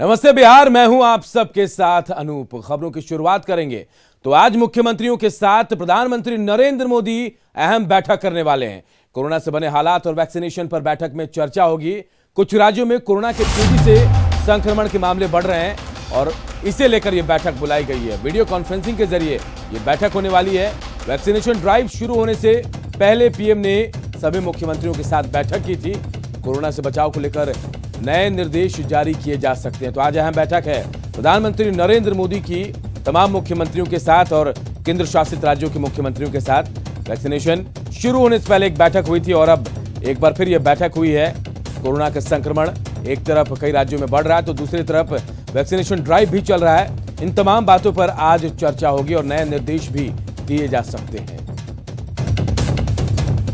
नमस्ते बिहार, मैं हूं आप सबके साथ अनूप। खबरों की शुरुआत करेंगे तो आज मुख्यमंत्रियों के साथ प्रधानमंत्री नरेंद्र मोदी अहम बैठक करने वाले हैं। कोरोना से बने हालात और वैक्सीनेशन पर बैठक में चर्चा होगी। कुछ राज्यों में कोरोना के तेजी से संक्रमण के मामले बढ़ रहे हैं और इसे लेकर यह बैठक बुलाई गई है। वीडियो कॉन्फ्रेंसिंग के जरिए यह बैठक होने वाली है। वैक्सीनेशन ड्राइव शुरू होने से पहले पीएम ने सभी मुख्यमंत्रियों के साथ बैठक की थी। कोरोना से बचाव को लेकर नए निर्देश जारी किए जा सकते हैं। तो आज अहम बैठक है प्रधानमंत्री नरेंद्र मोदी की तमाम मुख्यमंत्रियों के साथ और केंद्र शासित राज्यों के मुख्यमंत्रियों के साथ। वैक्सीनेशन शुरू होने से पहले एक बैठक हुई थी और अब एक बार फिर यह बैठक हुई है। कोरोना का संक्रमण एक तरफ कई राज्यों में बढ़ रहा है तो दूसरी तरफ वैक्सीनेशन ड्राइव भी चल रहा है। इन तमाम बातों पर आज चर्चा होगी और नए निर्देश भी दिए जा सकते हैं।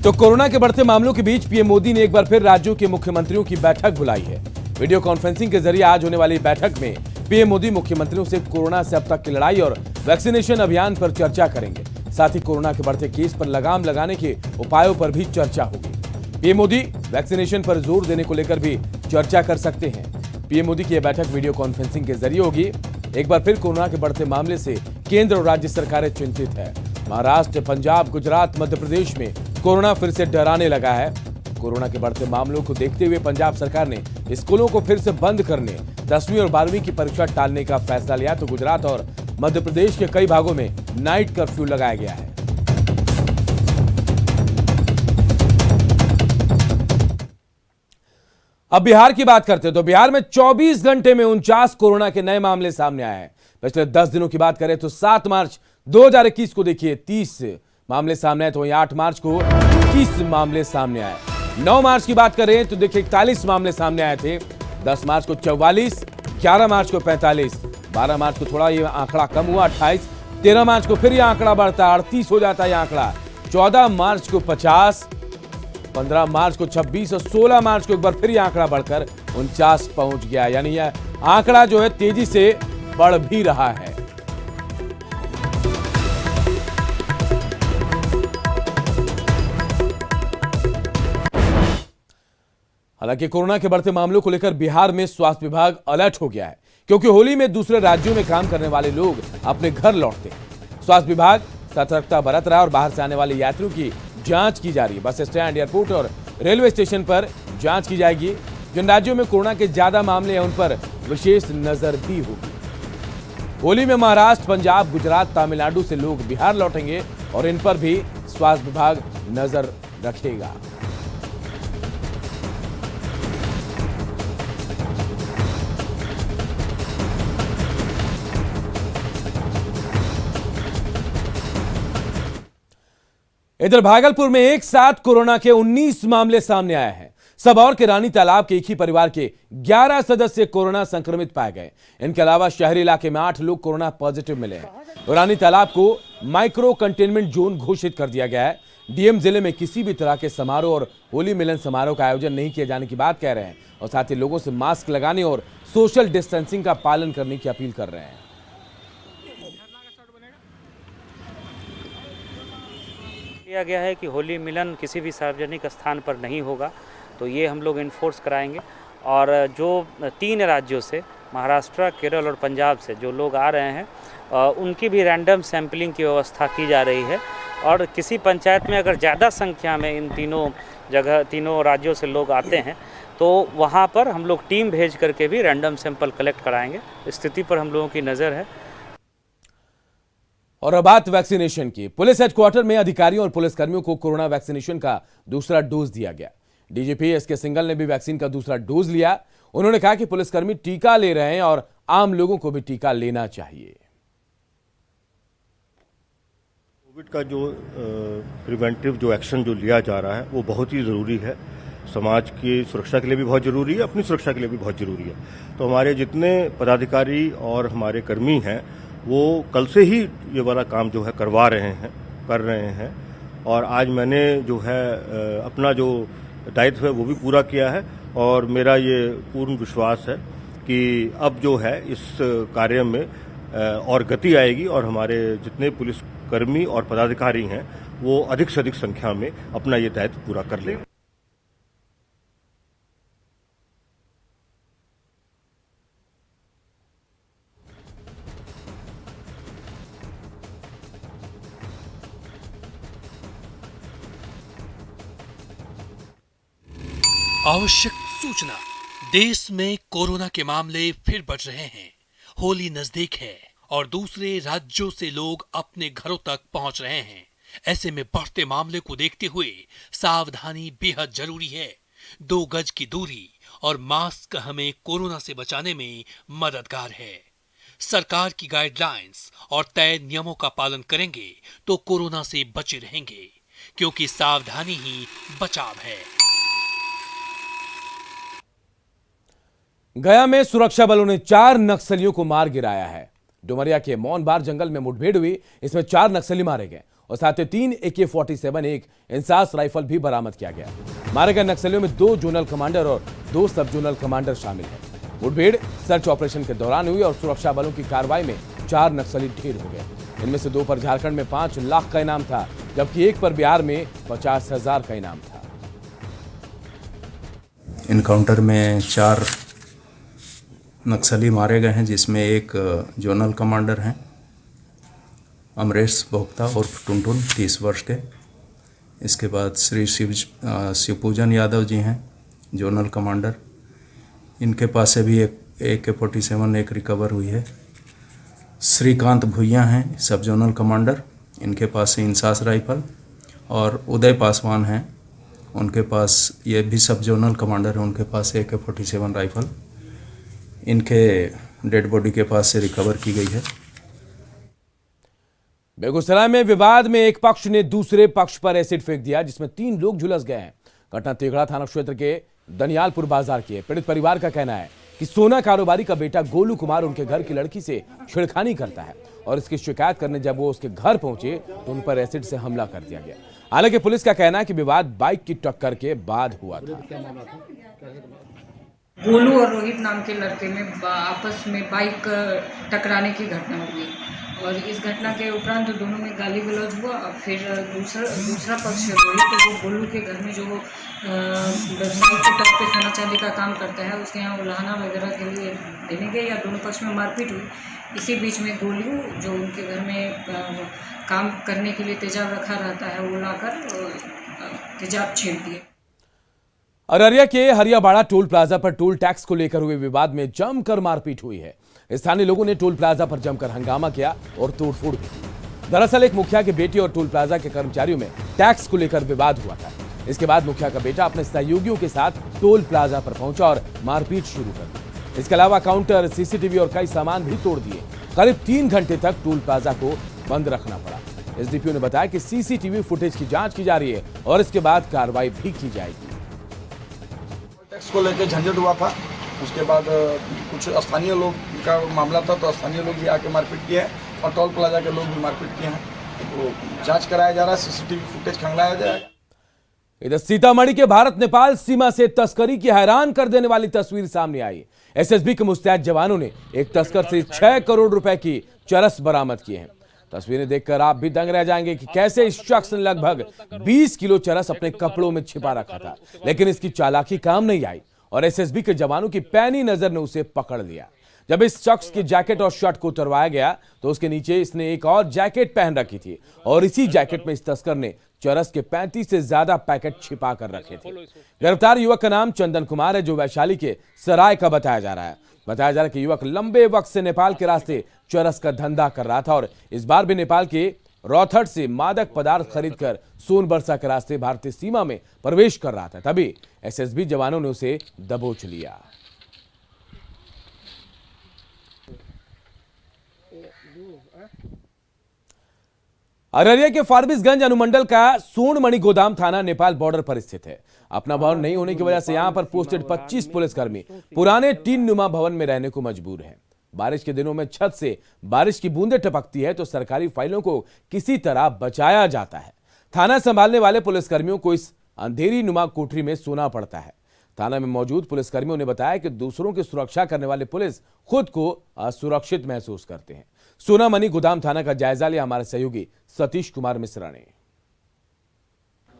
तो कोरोना के बढ़ते मामलों के बीच पीएम मोदी ने एक बार फिर राज्यों के मुख्यमंत्रियों की बैठक बुलाई है। वीडियो कॉन्फ्रेंसिंग के जरिए आज होने वाली बैठक में पीएम मोदी मुख्यमंत्रियों से कोरोना से अब तक की लड़ाई और वैक्सीनेशन अभियान पर चर्चा करेंगे। साथ ही कोरोना के बढ़ते केस पर लगाम लगाने के उपायों पर भी चर्चा होगी। पीएम मोदी वैक्सीनेशन पर जोर देने को लेकर भी चर्चा कर सकते हैं। पीएम मोदी की यह बैठक वीडियो कॉन्फ्रेंसिंग के जरिए होगी। एक बार फिर कोरोना के बढ़ते मामले से केंद्र और राज्य सरकारें चिंतित है। महाराष्ट्र, पंजाब, गुजरात, मध्य प्रदेश में कोरोना फिर से डराने लगा है। कोरोना के बढ़ते मामलों को देखते हुए पंजाब सरकार ने स्कूलों को फिर से बंद करने, 10वीं और 12वीं की परीक्षा टालने का फैसला लिया। तो गुजरात और मध्य प्रदेश के कई भागों में नाइट कर्फ्यू लगाया गया है। अब बिहार की बात करते हैं तो बिहार में 24 घंटे में 49 कोरोना के नए मामले सामने आए हैं। पिछले 10 दिनों की बात करें तो 7 मार्च 2021 को देखिए 30 मामले सामने आए, तो वहीं 8 मार्च को 21 मामले सामने आए। 9 मार्च की बात करें तो देखिए 41 मामले सामने आए थे। 10 मार्च को 44, 11 मार्च को 45, 12 मार्च को थोड़ा ये आंकड़ा कम हुआ 28, 13 मार्च को फिर ये आंकड़ा बढ़ता 38 हो जाता है ये आंकड़ा, 14 मार्च को 50, 15 मार्च को 26 और 16 मार्च को एक बार फिर ये आंकड़ा बढ़कर 49 पहुंच गया। यानी यह आंकड़ा जो है तेजी से बढ़ भी रहा है। हालांकि कोरोना के बढ़ते मामलों को लेकर बिहार में स्वास्थ्य विभाग अलर्ट हो गया है, क्योंकि होली में दूसरे राज्यों में काम करने वाले लोग अपने घर लौटते हैं। स्वास्थ्य विभाग सतर्कता बरत रहा है और बाहर से आने वाले यात्रियों की जांच की जा रही है। बस स्टैंड, एयरपोर्ट और रेलवे स्टेशन पर जांच की जाएगी। जिन राज्यों में कोरोना के ज्यादा मामले हैं उन पर विशेष नजर भी होगी। होली में महाराष्ट्र, पंजाब, गुजरात, तमिलनाडु से लोग बिहार लौटेंगे और इन पर भी स्वास्थ्य विभाग नजर रखेगा। इधर भागलपुर में एक साथ कोरोना के 19 मामले सामने आए हैं। सबौर के रानी तालाब के एक ही परिवार के 11 सदस्य कोरोना संक्रमित पाए गए। इनके अलावा शहरी इलाके में 8 लोग कोरोना पॉजिटिव मिले हैं। रानी तालाब को माइक्रो कंटेनमेंट जोन घोषित कर दिया गया है। डीएम जिले में किसी भी तरह के समारोह और होली मिलन समारोह का आयोजन नहीं किए जाने की बात कह रहे हैं और साथ ही लोगों से मास्क लगाने और सोशल डिस्टेंसिंग का पालन करने की अपील कर रहे हैं। किया गया है कि होली मिलन किसी भी सार्वजनिक स्थान पर नहीं होगा, तो ये हम लोग इन्फोर्स कराएंगे। और जो 3 राज्यों से, महाराष्ट्र, केरल और पंजाब से जो लोग आ रहे हैं उनकी भी रैंडम सैंपलिंग की व्यवस्था की जा रही है। और किसी पंचायत में अगर ज़्यादा संख्या में इन तीनों राज्यों से लोग आते हैं तो वहाँ पर हम लोग टीम भेज करके भी रैंडम सैंपल कलेक्ट कराएंगे। स्थिति पर हम लोगों की नज़र है। और अब बात वैक्सीनेशन की। पुलिस हेडक्वार्टर में अधिकारियों और पुलिसकर्मियों को कोरोना वैक्सीनेशन का दूसरा डोज दिया गया। डीजीपी एसके सिंघल ने भी वैक्सीन का दूसरा डोज लिया। उन्होंने कहा कि पुलिसकर्मी टीका ले रहे हैं और आम लोगों को भी टीका लेना चाहिए। कोविड का जो प्रिवेंटिव जो एक्शन जो लिया जा रहा है वो बहुत ही ज़रूरी है। समाज की सुरक्षा के लिए भी बहुत ज़रूरी है, अपनी सुरक्षा के लिए भी बहुत ज़रूरी है। तो हमारे जितने पदाधिकारी और हमारे कर्मी हैं वो कल से ही ये वाला काम जो है कर रहे हैं। और आज मैंने जो है अपना जो दायित्व है वो भी पूरा किया है और मेरा ये पूर्ण विश्वास है कि अब जो है इस कार्य में और गति आएगी और हमारे जितने पुलिसकर्मी और पदाधिकारी हैं वो अधिक से अधिक संख्या में अपना ये दायित्व पूरा कर लेंगे। आवश्यक सूचना। देश में कोरोना के मामले फिर बढ़ रहे हैं। होली नजदीक है और दूसरे राज्यों से लोग अपने घरों तक पहुंच रहे हैं। ऐसे में बढ़ते मामले को देखते हुए सावधानी बेहद जरूरी है। 2 गज की दूरी और मास्क हमें कोरोना से बचाने में मददगार है। सरकार की गाइडलाइंस और तय नियमों का पालन करेंगे तो कोरोना से बचे रहेंगे, क्योंकि सावधानी ही बचाव है। गया में सुरक्षा बलों ने 4 नक्सलियों को मार गिराया है। डुमरिया के मौनबार जंगल में मुठभेड़ हुई, इसमें 4 नक्सली मारे गए और साथ ही 3 AK-47 एक इंसास राइफल भी बरामद किया गया। मारे गए नक्सलियों में 2 जोनल कमांडर और 2 सब जोनल कमांडर शामिल हैं। मुठभेड़ सर्च ऑपरेशन के दौरान हुई और सुरक्षा बलों की कार्रवाई में 4 नक्सली ढेर हो गए। इनमें से 2 पर झारखंड में 5 लाख का इनाम था, जबकि एक पर बिहार में 50,000 का इनाम था। इनकाउंटर में 4 नक्सली मारे गए हैं, जिसमें एक जोनल कमांडर हैं अमरेश भोक्ता और टुनटुन 30 वर्ष के। इसके बाद श्री शिवपूजन यादव जी हैं जोनल कमांडर। इनके पास से भी एक AK-47 एक रिकवर हुई है। श्रीकांत भुइया हैं सब जोनल कमांडर, इनके पास से इंसास राइफल। और उदय पासवान हैं, उनके पास ये भी सब जोनल कमांडर हैं, उनके पास AK-47 राइफल इनके डेड बॉडी के पास से रिकवर की गई है। बेगूसराय में विवाद में एक पक्ष ने दूसरे पक्ष पर एसिड फेंक दिया, जिसमें 3 लोग झुलस गए हैं। घटना तेघड़ा थाना क्षेत्र के दनियालपुर बाजार की है। पीड़ित परिवार का कहना है कि सोना कारोबारी का बेटा गोलू कुमार उनके घर की लड़की से छेड़खानी करता है और इसकी शिकायत करने जब वो उसके घर पहुंचे तो उन पर एसिड से हमला कर दिया गया। हालांकि पुलिस का कहना है कि विवाद बाइक की टक्कर के बाद हुआ था। गोलू और रोहित नाम के लड़के में आपस में बाइक टकराने की घटना हुई और इस घटना के उपरांत दोनों में गाली गलौज हुआ। फिर दूसरा पक्ष रोहित वो गोलू के घर में जो व्यवसायिक के तौर पे सोना चांदी का काम करता है, उसके यहाँ उलाहना वगैरह के लिए देने गए या दोनों पक्ष में मारपीट हुई। इसी बीच में गोलू जो उनके घर में काम करने के लिए तेजाब रखा रहता है, वो लाकर तेजाब छेड़ दिए। अररिया के हरियाबाड़ा टोल प्लाजा पर टोल टैक्स को लेकर हुए विवाद में जमकर मारपीट हुई है। स्थानीय लोगों ने टोल प्लाजा पर जमकर हंगामा किया और तोड़फोड़ की। दरअसल एक मुखिया के बेटे और टोल प्लाजा के कर्मचारियों में टैक्स को लेकर विवाद हुआ था। इसके बाद मुखिया का बेटा अपने सहयोगियों के साथ टोल प्लाजा पर पहुंचा और मारपीट शुरू कर दी। इसके अलावा काउंटर, CCTV और कई सामान भी तोड़ दिए। करीब 3 घंटे तक टोल प्लाजा को बंद रखना पड़ा। SDPO ने बताया कि CCTV फुटेज की जांच की जा रही है और इसके बाद कार्रवाई भी की जाएगी। टैक्स को लेकर झंझट हुआ था, उसके बाद कुछ स्थानीय लोग का मामला था, तो स्थानीय लोग भी आके मारपीट किए हैं और टोल प्लाजा के लोग भी मारपीट किए हैं। तो जांच कराया जा रहा है, CCTV फुटेज खंगलाया जाएगा। इधर सीतामढ़ी के भारत नेपाल सीमा से तस्करी की हैरान कर देने वाली तस्वीर सामने आई। SSB के मुस्तैद जवानों ने एक तस्कर से 6 करोड़ रुपए की चरस बरामद किए हैं। तस्वीरें देखकर आप भी दंग रह जाएंगे कि कैसे इस शख्स ने लगभग 20 किलो चरस अपने कपड़ों में छिपा रखा था, लेकिन इसकी चालाकी काम नहीं आई और SSB के जवानों की पैनी नजर ने उसे पकड़ लिया। जब इस शख्स की जैकेट और शर्ट को उतरवाया गया तो उसके नीचे इसने एक और जैकेट पहन रखी थी और इसी जैकेट में इस तस्कर ने चरस के 35 से ज्यादा पैकेट छिपा कर रखे थे। गिरफ्तार युवक का नाम चंदन कुमार है, जो वैशाली के सराय का बताया जा रहा है। बताया जा रहा है कि युवक लंबे वक्त से नेपाल के रास्ते चरस का धंधा कर रहा था और इस बार भी नेपाल के रौथट से मादक पदार्थ खरीदकर सोनबरसा के रास्ते भारतीय सीमा में प्रवेश कर रहा था। तभी SSB जवानों ने उसे दबोच लिया। अररिया के फारबिसगंज अनुमंडल का सोनमणि गोदाम थाना नेपाल बॉर्डर पर स्थित है। अपना भवन नहीं होने की वजह से यहां पर पोस्टेड 25 पुलिसकर्मी पुराने टीन नुमा भवन में रहने को मजबूर हैं। बारिश के दिनों में छत से बारिश की बूंदें टपकती है तो सरकारी फाइलों को किसी तरह बचाया जाता है। थाना संभालने वाले पुलिसकर्मियों को इस अंधेरी नुमा कोठरी में सोना पड़ता है। थाना में मौजूद पुलिसकर्मियों ने बताया कि दूसरों की सुरक्षा करने वाले पुलिस खुद को असुरक्षित महसूस करते हैं। सोनामणि गोदाम थाना का जायजा लिया हमारे सहयोगी सतीश कुमार मिश्रा ने।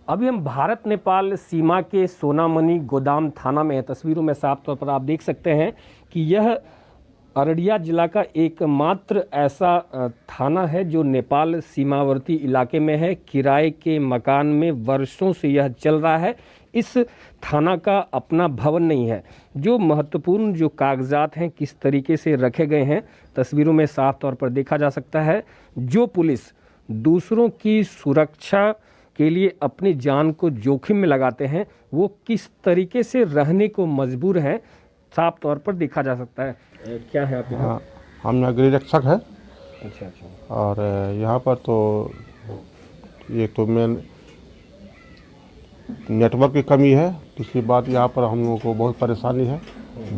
अभी हम भारत नेपाल सीमा के सोनामणि गोदाम थाना में हैं। तस्वीरों में साफ तौर पर आप देख सकते हैं कि यह अररिया जिला का एकमात्र ऐसा थाना है जो नेपाल सीमावर्ती इलाके में है। किराए के मकान में वर्षों से यह चल रहा है। इस थाना का अपना भवन नहीं है। जो महत्वपूर्ण जो कागजात हैं किस तरीके से रखे गए हैं तस्वीरों में साफ तौर पर देखा जा सकता है। जो पुलिस दूसरों की सुरक्षा के लिए अपनी जान को जोखिम में लगाते हैं वो किस तरीके से रहने को मजबूर है साफ तौर पर देखा जा सकता है। क्या है आपके? हाँ, हम गृह रक्षक है। अच्छा। और यहाँ पर तो एक तो मेन नेटवर्क की कमी है। दूसरी बात यहाँ पर हम लोगों को बहुत परेशानी है।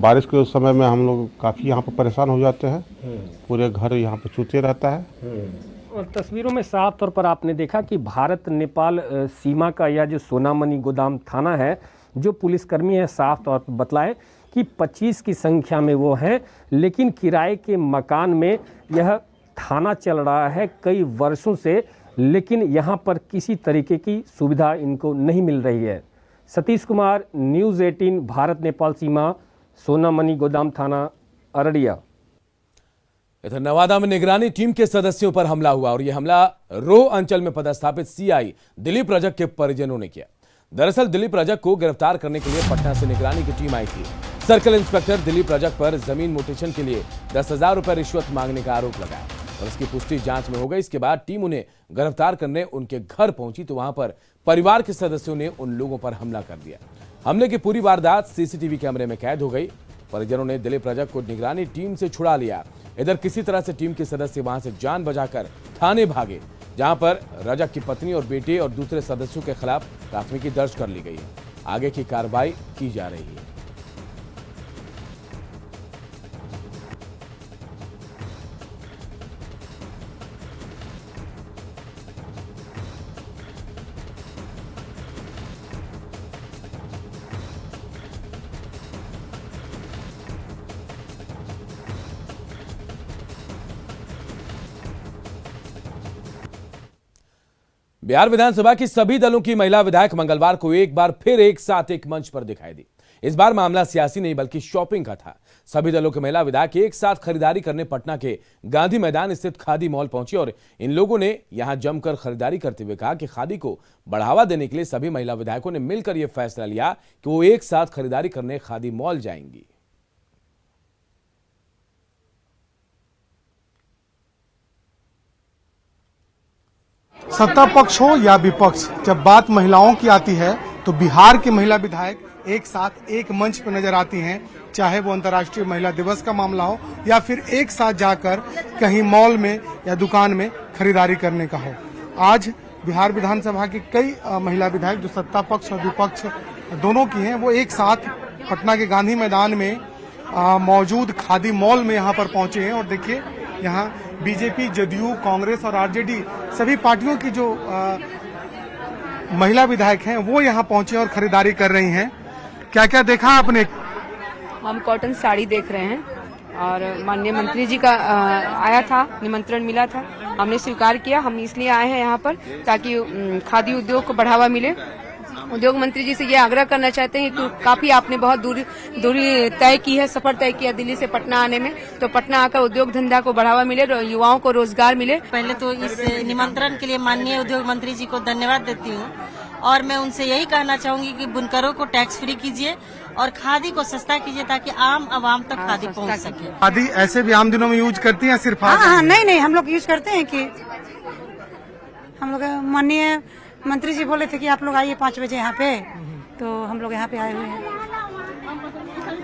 बारिश के समय में हम लोग काफ़ी यहाँ पर परेशान हो जाते हैं। पूरे घर यहाँ पर चूते रहता है। और तस्वीरों में साफ तौर पर आपने देखा कि भारत नेपाल सीमा का यह जो सोनामणि गोदाम थाना है, जो पुलिसकर्मी है साफ तौर पर बतलाए कि 25 की संख्या में वो हैं, लेकिन किराए के मकान में यह थाना चल रहा है कई वर्षों से, लेकिन यहाँ पर किसी तरीके की सुविधा इनको नहीं मिल रही है। सतीश कुमार, न्यूज़ 18, भारत नेपाल सीमा, सोनामणि गोदाम थाना, अररिया। इधर नवादा में निगरानी टीम के सदस्यों पर हमला हुआ और यह हमला रो अंचल में पदस्थापित सीआई दिलीप रजक के परिजनों ने किया। दरअसल दिलीप रजक को गिरफ्तार करने के लिए पटना से निगरानी की टीम आई थी। सर्कल इंस्पेक्टर दिलीप रजक पर जमीन म्यूटेशन के लिए 10,000 रुपए रिश्वत मांगने का आरोप लगाया और इसकी पुष्टि जांच में हो गई। इसके बाद टीम उन्हें गिरफ्तार करने उनके घर पहुंची तो वहां पर परिवार के सदस्यों ने उन लोगों पर हमला कर दिया। हमले की पूरी वारदात सीसीटीवी कैमरे में कैद हो गई। परिजनों ने दिलीप रजक को निगरानी टीम से छुड़ा लिया। इधर किसी तरह से टीम के सदस्य वहां से जान बचाकर थाने भागे, जहां पर रजक की पत्नी और बेटे और दूसरे सदस्यों के खिलाफ प्राथमिकी दर्ज कर ली गई है। आगे की कार्रवाई की जा रही है। बिहार विधानसभा की सभी दलों की महिला विधायक मंगलवार को एक बार फिर एक साथ एक मंच पर दिखाई दी। इस बार मामला सियासी नहीं बल्कि शॉपिंग का था। सभी दलों के महिला विधायक एक साथ खरीदारी करने पटना के गांधी मैदान स्थित खादी मॉल पहुंचे और इन लोगों ने यहां जमकर खरीदारी करते हुए कहा कि खादी को बढ़ावा देने के लिए सभी महिला विधायकों ने मिलकर यह फैसला लिया कि वो एक साथ खरीदारी करने खादी मॉल जाएंगी। सत्ता पक्ष हो या विपक्ष, जब बात महिलाओं की आती है तो बिहार की महिला विधायक एक साथ एक मंच पर नजर आती हैं, चाहे वो अंतर्राष्ट्रीय महिला दिवस का मामला हो या फिर एक साथ जाकर कहीं मॉल में या दुकान में खरीदारी करने का हो। आज बिहार विधानसभा की कई महिला विधायक जो सत्ता पक्ष और विपक्ष दोनों की हैं, वो एक साथ पटना के गांधी मैदान में मौजूद खादी मॉल में यहाँ पर पहुंचे हैं। और देखिए यहाँ बीजेपी, जदयू, कांग्रेस और आरजेडी सभी पार्टियों की जो महिला विधायक हैं वो यहाँ पहुंचे और खरीदारी कर रही हैं। क्या क्या देखा आपने? हम कॉटन साड़ी देख रहे हैं और माननीय मंत्री जी का आया था, निमंत्रण मिला था, हमने स्वीकार किया। हम इसलिए आए हैं यहाँ पर ताकि खादी उद्योग को बढ़ावा मिले। उद्योग मंत्री जी से ये आग्रह करना चाहते हैं कि काफी आपने बहुत दूरी तय की है, सफर तय किया दिल्ली से पटना आने में, तो पटना आकर उद्योग धंधा को बढ़ावा मिले, युवाओं को रोजगार मिले। पहले तो इस निमंत्रण के लिए माननीय उद्योग मंत्री जी को धन्यवाद देती हूँ और मैं उनसे यही कहना चाहूंगी कि बुनकरों को टैक्स फ्री कीजिए और खादी को सस्ता कीजिए ताकि आम आवाम तक खादी पहुँच सके। खादी ऐसे भी आम दिनों में यूज करती हैं सिर्फ? हाँ, नहीं, हम लोग यूज करते हैं कि हम लोग माननीय मंत्री जी बोले थे कि आप लोग आइए 5 बजे यहाँ पे, तो हम लोग यहाँ पे आए हुए हैं।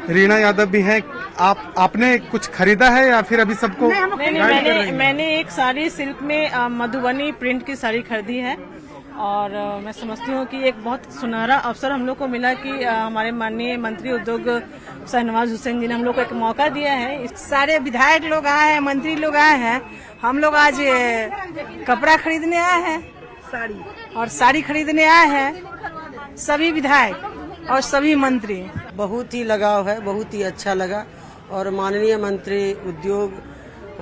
रीना यादव भी हैं। आपने कुछ खरीदा है या फिर अभी सबको? नहीं, मैंने एक साड़ी सिल्क में मधुबनी प्रिंट की साड़ी खरीदी है और मैं समझती हूँ कि एक बहुत सुनहरा अवसर हम लोग को मिला कि हमारे माननीय मंत्री उद्योग शाहनवाज हुसैन जी ने हम लोग को एक मौका दिया है। सारे विधायक लोग आए हैं, मंत्री लोग आए हैं, हम लोग आज कपड़ा खरीदने आए हैं, साड़ी खरीदने आए हैं, सभी विधायक और सभी मंत्री। बहुत ही लगाव है, बहुत ही अच्छा लगा और माननीय मंत्री उद्योग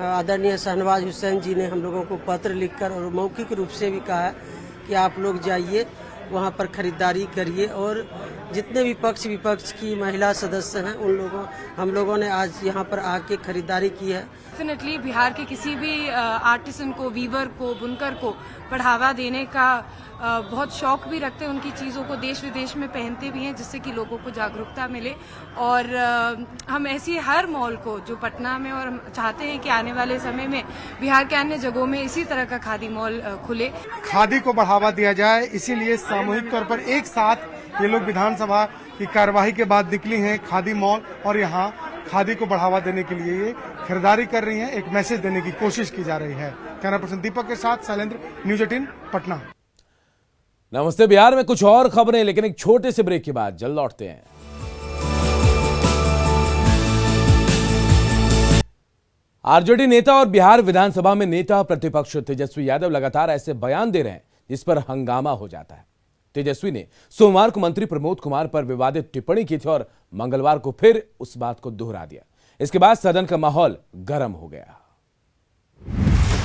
आदरणीय शाहनवाज हुसैन जी ने हम लोगों को पत्र लिखकर और मौखिक रूप से भी कहा कि आप लोग जाइए वहाँ पर खरीदारी करिए। और जितने भी पक्ष विपक्ष की महिला सदस्य हैं हम लोगों ने आज यहाँ पर आके खरीदारी की है। डेफिनेटली बिहार के किसी भी आर्टिसन को, वीवर को, बुनकर को बढ़ावा देने का बहुत शौक भी रखते हैं, उनकी चीज़ों को देश विदेश में पहनते भी हैं, जिससे कि लोगों को जागरूकता मिले। और हम ऐसी हर मॉल को जो पटना में, और हम चाहते हैं कि आने वाले समय में बिहार के अन्य जगहों में इसी तरह का खादी मॉल खुले। खादी को बढ़ावा दिया जाए, इसीलिए सामूहिक तौर पर एक साथ ये लोग विधानसभा की कार्यवाही के बाद निकली हैं खादी मॉल, और यहाँ खादी को बढ़ावा देने के लिए ये खरीदारी कर रही हैं, एक मैसेज देने की कोशिश की जा रही है। कैमरा पर्सन दीपक के साथ शैलेंद्र, न्यूज 18 पटना। नमस्ते बिहार में कुछ और खबरें, लेकिन एक छोटे से ब्रेक के बाद जल्द लौटते हैं। आरजेडी नेता और बिहार विधानसभा में नेता प्रतिपक्ष तेजस्वी यादव लगातार ऐसे बयान दे रहे हैं जिस पर हंगामा हो जाता है। तेजस्वी ने सोमवार को मंत्री प्रमोद कुमार पर विवादित टिप्पणी की थी और मंगलवार को फिर उस बात को दोहरा दिया। इसके बाद सदन का माहौल गर्म हो गया।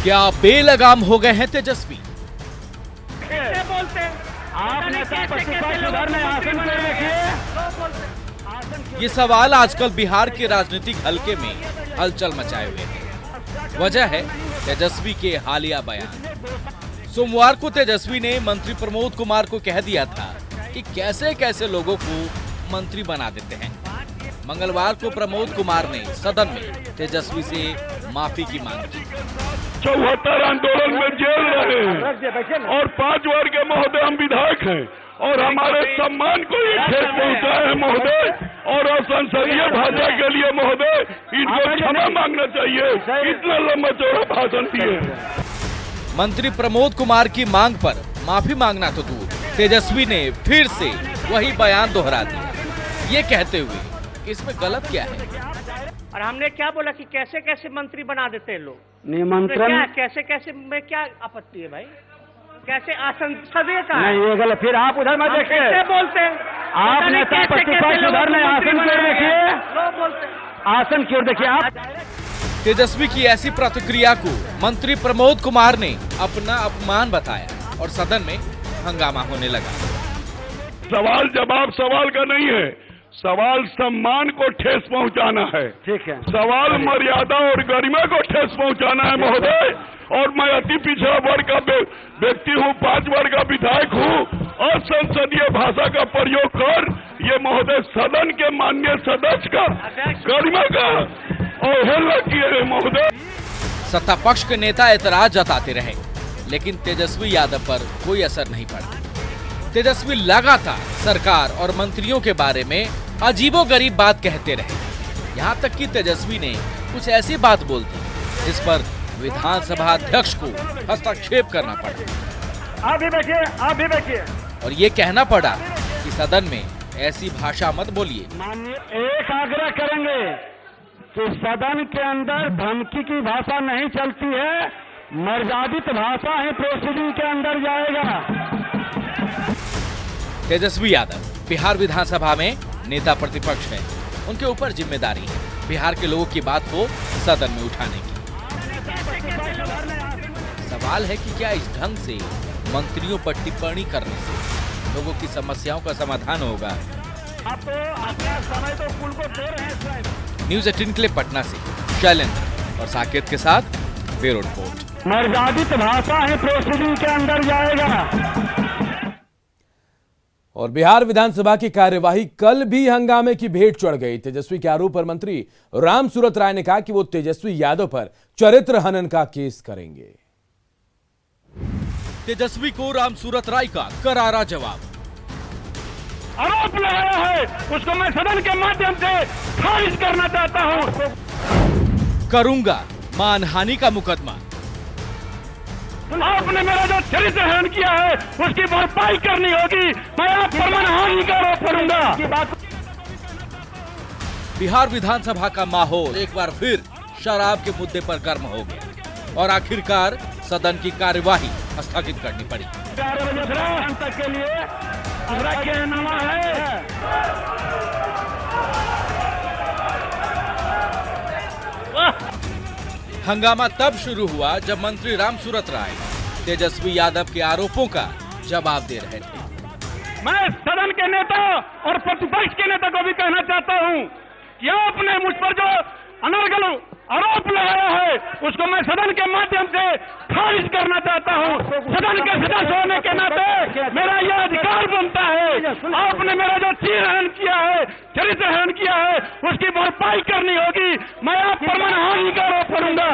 क्या बेलगाम हो गए हैं तेजस्वी? ये सवाल आजकल बिहार के राजनीतिक हलके में हलचल मचाए हुए हैं। वजह है तेजस्वी के हालिया बयान। सोमवार को तेजस्वी ने मंत्री प्रमोद कुमार को कह दिया था कि कैसे कैसे लोगों को मंत्री बना देते हैं। मंगलवार को प्रमोद कुमार ने सदन में तेजस्वी से माफी की मांग की। 74 आंदोलन में जेल रहे हैं और 5 वर्ग के महोदय हम विधायक हैं और हमारे सम्मान को ये ठेस पहुंचा है महोदय, और संसदीय भाषा के लिए महोदय इनको क्षमा मांगना चाहिए। इतना लंबा चौड़ा भाषण दिए। मंत्री प्रमोद कुमार की मांग पर माफी मांगना तो दूर, तेजस्वी ने फिर से वही बयान दोहरा दिया, ये कहते हुए कि इसमें गलत क्या है। और हमने क्या बोला कि कैसे कैसे मंत्री बना देते हैं लोग। निमंत्रण कैसे कैसे में क्या आपत्ति है भाई? कैसे आसन सदे का नहीं, ये गलत। फिर आप उधर मत देखिए, कैसे बोलते हैं आप नेता प्रतिपक्ष उधर नहीं, आसन की ओर देखिए, आसन की ओर देखिए आप। तेजस्वी की ऐसी प्रतिक्रिया को मंत्री प्रमोद कुमार ने अपना अपमान बताया और सदन में हंगामा होने लगा। सवाल जवाब सवाल का नहीं है, सवाल सम्मान को ठेस पहुंचाना है। ठीक है, सवाल मर्यादा और गरिमा को ठेस पहुंचाना है महोदय। और मैं अति पिछड़ा वर्ग का व्यक्ति हूँ, 5 वर्ग का विधायक हूँ, और संसदीय भाषा का प्रयोग कर ये महोदय सदन के माननीय सदस्य का गरिमा का अवहेलना किए महोदय। सत्ता पक्ष के नेता एतराज जताते रहे, लेकिन तेजस्वी यादव पर कोई असर नहीं पड़ा। तेजस्वी लगातार सरकार और मंत्रियों के बारे में अजीबोगरीब बात कहते रहे। यहाँ तक कि तेजस्वी ने कुछ ऐसी बात बोल दी जिस पर विधानसभा अध्यक्ष को हस्तक्षेप करना पड़ा। आप भी बैठिए और ये कहना पड़ा कि सदन में ऐसी भाषा मत बोलिए। एक आग्रह करेंगे कि सदन के अंदर धमकी की भाषा नहीं चलती है, मर्यादित भाषा ही प्रोसीडिंग के अंदर जाएगा। तेजस्वी यादव बिहार विधानसभा में नेता प्रतिपक्ष है, उनके ऊपर जिम्मेदारी है बिहार के लोगों की बात को सदन में उठाने की। सवाल है कि क्या इस ढंग से मंत्रियों पर टिप्पणी करने से लोगों की समस्याओं का समाधान होगा? आप तो अपना समय तो कुल को दे रहे हैं। न्यूज 18 के लिए पटना से शैलेंद्र और साकेत के साथ ब्यूरो रिपोर्ट। मर्यादित भाषा है प्रोसीडिंग के अंदर जाएगा। और बिहार विधानसभा की कार्यवाही कल भी हंगामे की भेंट चढ़ गई। तेजस्वी के आरोप पर मंत्री रामसूरत राय ने कहा कि वो तेजस्वी यादव पर चरित्र हनन का केस करेंगे। तेजस्वी को रामसूरत राय का करारा जवाब। आरोप लगाया है उसको मैं सदन के माध्यम से खारिज करना चाहता हूं। करूंगा मानहानि का मुकदमा। आपने मेरा जो चरित्र हनन किया है उसकी भरपाई करनी होगी। मैं आप पर मानहानि का आरोप करूंगा। बिहार विधानसभा का माहौल एक बार फिर शराब के मुद्दे पर गर्म हो गया और आखिरकार सदन की कार्यवाही स्थगित करनी पड़ी। 11 बजे तक के लिए कहना है। हंगामा तब शुरू हुआ जब मंत्री रामसूरत राय तेजस्वी यादव के आरोपों का जवाब दे रहे थे। मैं सदन के नेता और प्रतिपक्ष के नेता को भी कहना चाहता हूं कि आपने मुझ पर जो अनर्गल आरोप लगाया है उसको मैं सदन के माध्यम से खारिज करना चाहता हूं। सदन के सदस्य होने के नाते मेरा यह अधिकार बनता है। आपने मेरा जो चीरहरण किया है, चरित्र हरण किया है, उसकी भरपाई करनी होगी। मैं आप पर मानहानि का आरोप करूंगा।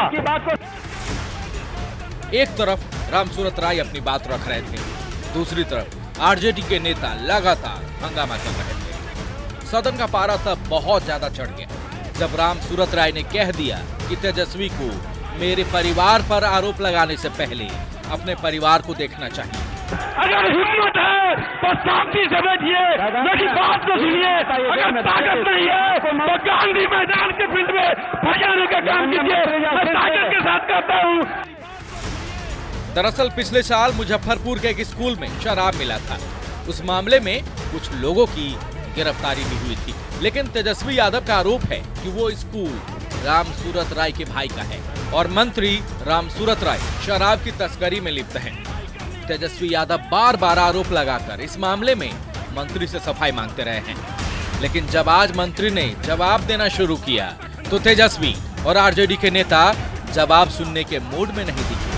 एक तरफ रामसूरत राय अपनी बात रख रहे थे, दूसरी तरफ आरजेडी के नेता लगातार हंगामा कर रहे थे। सदन का पारा तब बहुत ज्यादा चढ़ गया जब रामसूरत राय ने कह दिया कि तेजस्वी को मेरे परिवार पर आरोप लगाने से पहले अपने परिवार को देखना चाहिए। अगर हिम्मत है तो शांति से बैठिए, मेरी बात को सुनिए। अगर ताकत नहीं है तो गांधी मैदान के फील्ड में भजाने का काम कीजिए। मैं ताकत के साथ कहता हूँ। दरअसल पिछले साल मुजफ्फरपुर के एक स्कूल में शराब मिला था। उस मामले में कुछ लोगों की गिरफ्तारी भी हुई थी, लेकिन तेजस्वी यादव का आरोप है कि वो स्कूल रामसूरत राय के भाई का है और मंत्री रामसूरत राय शराब की तस्करी में लिप्त हैं। तेजस्वी यादव बार बार आरोप लगाकर इस मामले में मंत्री से सफाई मांगते रहे हैं, लेकिन जब आज मंत्री ने जवाब देना शुरू किया तो तेजस्वी और आरजेडी के नेता जवाब सुनने के मूड में नहीं दिखे।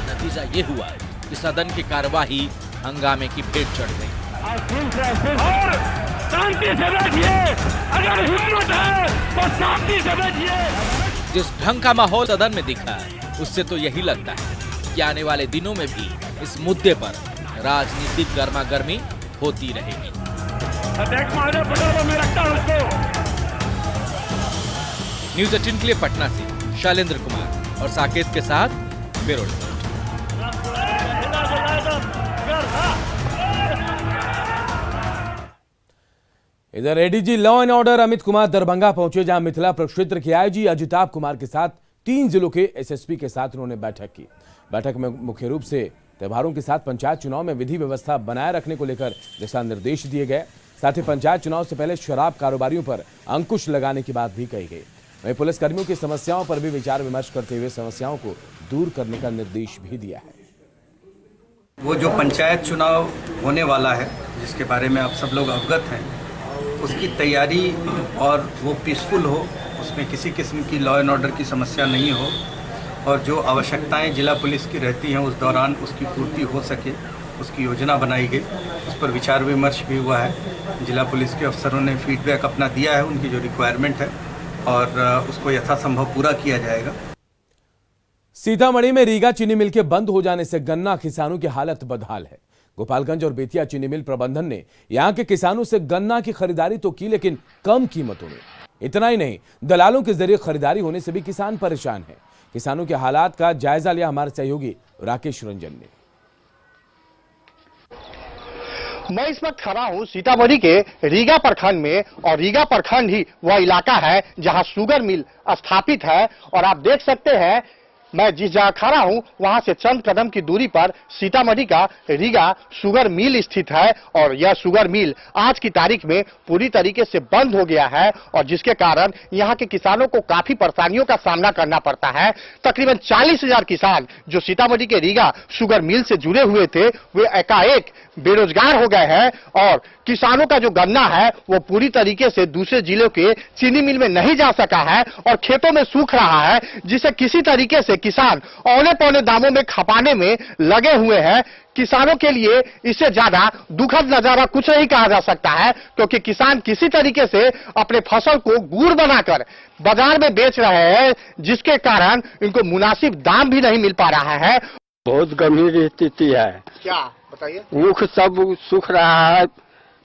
नतीजा ये हुआ कि सदन की कार्यवाही हंगामे की भेंट चढ़ गई। और शांति से बैठिए, अगर हिम्मत है तो शांति से बैठिए। जिस ढंग का माहौल सदन में दिखा उससे तो यही लगता है कि आने वाले दिनों में भी इस मुद्दे पर राजनीतिक गर्मागर्मी होती रहेगी। न्यूज 18 के लिए पटना से शैलेंद्र कुमार और साकेत के साथ ब्यूरो रिपोर्ट। इधर ADG law and order Amit Kumar Darbhanga पहुंचे, जहां मिथिला प्रक्षेत्र के आईजी अजिताभ कुमार के साथ 3 जिलों के एसएसपी के साथ उन्होंने बैठक की। बैठक में मुख्य रूप से त्योहारों के साथ पंचायत चुनाव में विधि व्यवस्था बनाए रखने को लेकर दिशा निर्देश दिए गए। साथ ही पंचायत चुनाव से पहले शराब कारोबारियों पर अंकुश लगाने की बात भी कही गई। वहीं पुलिसकर्मियों की समस्याओं पर भी विचार विमर्श करते हुए समस्याओं को दूर करने का निर्देश भी दिया है। वो जो पंचायत चुनाव होने वाला है, जिसके बारे में आप सब लोग अवगत हैं, उसकी तैयारी और वो पीसफुल हो, उसमें किसी किस्म की लॉ एंड ऑर्डर की समस्या नहीं हो और जो आवश्यकताएं जिला पुलिस की रहती हैं उस दौरान उसकी पूर्ति हो सके, उसकी योजना बनाई गई। उस पर विचार विमर्श भी हुआ है। जिला पुलिस के अफसरों ने फीडबैक अपना दिया है, उनकी जो रिक्वायरमेंट है, और उसको यथासंभव पूरा किया जाएगा। सीतामढ़ी में रीगा चीनी मिल के बंद हो जाने से गन्ना किसानों की हालत बदहाल है। गोपालगंज और बेतिया चीनी मिल प्रबंधन ने यहां के किसानों से गन्ना की खरीदारी तो की, लेकिन कम कीमतों में। इतना ही नहीं, दलालों के जरिए खरीदारी होने से भी किसान परेशान हैं। किसानों के हालात का जायजा लिया हमारे सहयोगी राकेश रंजन ने। मैं इस वक्त खड़ा हूं सीतामढ़ी के रीगा प्रखंड में, और रीगा प्रखंड ही वह इलाका है जहां शुगर मिल स्थापित है। और आप देख सकते हैं, मैं जिस जगह खड़ा हूं वहां से चंद कदम की दूरी पर सीतामढ़ी का रीगा शुगर मिल स्थित है। और यह शुगर मिल आज की तारीख में पूरी तरीके से बंद हो गया है, और जिसके कारण यहां के किसानों को काफी परेशानियों का सामना करना पड़ता है। तकरीबन 40,000 किसान जो सीतामढ़ी के रीगा शुगर मिल से जुड़े हुए थे, वे एकाएक बेरोजगार हो गए हैं। और किसानों का जो गन्ना है वो पूरी तरीके से दूसरे जिलों के चीनी मिल में नहीं जा सका है और खेतों में सूख रहा है, जिसे किसी तरीके से किसान औने पौने दामों में खपाने में लगे हुए हैं। किसानों के लिए इससे ज्यादा दुखद नजारा कुछ नहीं कहा जा सकता है, क्योंकि किसान किसी तरीके से अपने फसल को गुड़ बनाकर बाजार में बेच रहे हैं, जिसके कारण इनको मुनासिब दाम भी नहीं मिल पा रहा है। बहुत गंभीर स्थिति है। क्या बताइए? मुख सब सूख रहा है,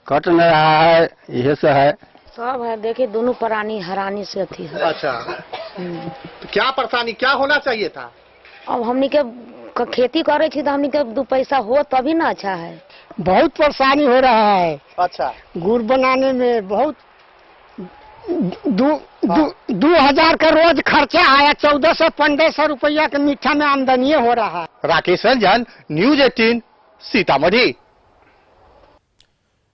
कट नहीं रहा है, यह सब है। सब है, देखिए दोनों प्राणी हरानी से अथी है। अच्छा, तो क्या परेशानी, क्या होना चाहिए था? अब हमनी के खेती करे थी तो हमनी के 2 पैसा हो तभी ना अच्छा है। बहुत परेशानी हो रहा है। अच्छा, गुड़ बनाने में बहुत 2,000 का रोज खर्चा आया, 1400-1500 रुपया के मीठा में आमदनी हो रहा है। राकेश रंजन, न्यूज 18 सीतामढ़ी।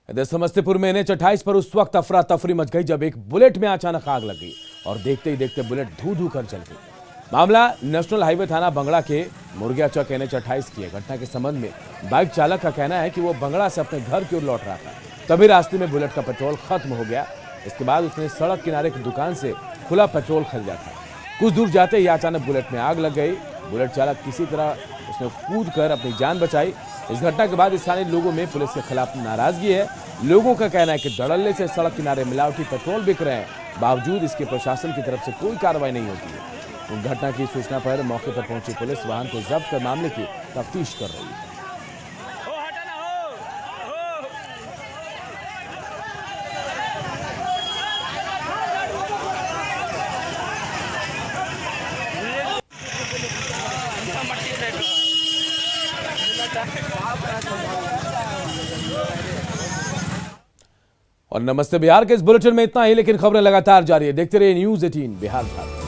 इधर समस्तीपुर में NH 28 पर उस वक्त अफरा तफरी मच गई जब एक बुलेट में अचानक आग लग गई और देखते ही देखते बुलेट धू धू कर जल गई। मामला नेशनल हाईवे थाना बंगड़ा के मुर्गिया चौक NH 28 की है। घटना के संबंध में बाइक चालक का कहना है कि वो बंगड़ा से अपने घर की ओर लौट रहा था, तभी रास्ते में बुलेट का पेट्रोल खत्म हो गया। इसके बाद उसने सड़क किनारे की दुकान से खुला पेट्रोल खरीदा था। कुछ दूर जाते ही अचानक बुलेट में आग लग गई। बुलेट चालक किसी तरह उसने कूदकर अपनी जान बचाई। इस घटना के बाद स्थानीय लोगों में पुलिस के खिलाफ नाराजगी है। लोगों का कहना है कि धड़ल्ले से सड़क किनारे मिलावटी पेट्रोल बिक रहे हैं, बावजूद इसके प्रशासन की तरफ से कोई कार्रवाई नहीं होती है। घटना की सूचना पर मौके पर पहुंची पुलिस वाहन को जब्त कर मामले की तफ्तीश कर रही है। और नमस्ते बिहार के इस बुलेटिन में इतना ही, लेकिन खबरें लगातार जारी है। देखते रहिए News 18 बिहार भारत।